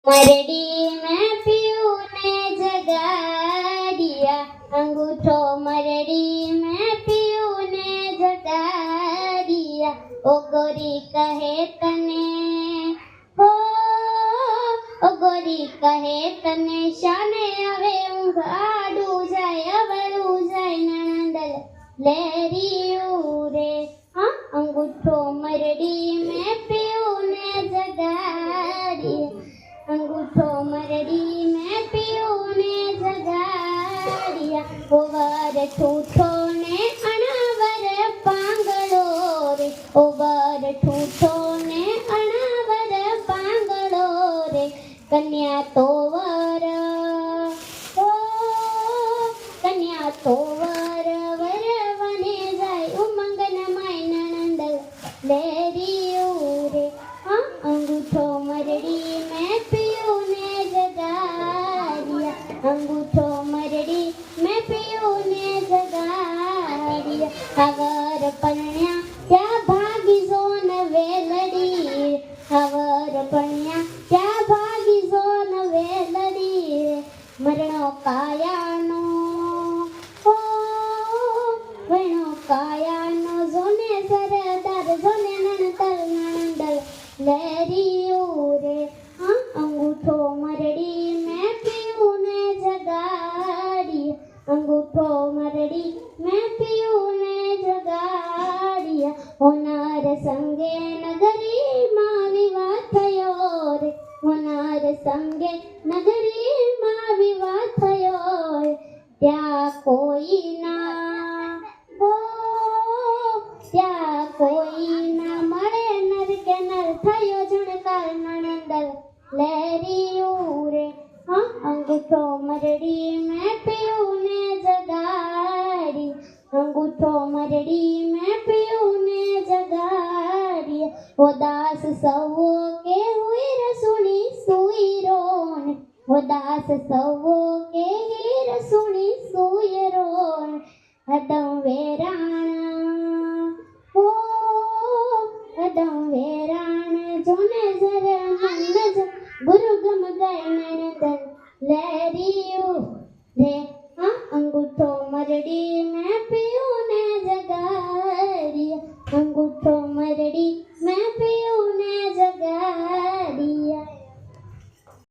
मरड़ी में पियो ने जगा दिया, अंगूठो मरड़ी में पियो ने जगा दिया। ओ गोरी कहे तने हो, ओ गोरी कहे तने शाने अवे ऊँघ आडू जाए अवळू जाए नणंदल लेरियो रे। हाँ अंगूठो मरड़ी में पियो ने जगा दिया, अंगूठो मरड़ी में पियो ने जगाड़िया। ओवर ठूठो ने अनावर पांगड़ो रे, ओवर ठूठो ने अनावर पांगड़ो रे। कन्या तो वर ओ, कन्या तो वर वने जाय उमंगन माय नणंदल लेरियो रे। हाँ अंगूठो मरड़ी में पियो ने जगाड़िया, अंगूठो मरड़ी में पियो ने जगाड़िया। हवर पन्या क्या भागी जोन वेलड़ी, हवर पन्या क्या भागी जोन वेलड़ी। मरणो कायानो हो, वणो कायानो जोने सरदार जोने नणतर नणंदल लेरियो रे। हाँ अंगूठो मरड़ी में पियो ने जगाड़िया, अंगूठो मरड़ी में पियो ने जगाड़िया। होनार संगे नगरी मां विवाह थयो रे, होनार संगे नगरी मां विवाह थयो रे। त्या कोई ना हो, त्या कोई ना मळे नर के नर थयो झणकार नणंदल लेरियो रे। हाँ अंगूठो मरड़ी में पियो ने जगाड़ी, अंगूठो मरड़ी में पियो ने जगाड़ी। वो दास सवो के हुई रसुणी सुई रोन, वो दास सवो के ही रसुणी सुई रोन। हदम वेरा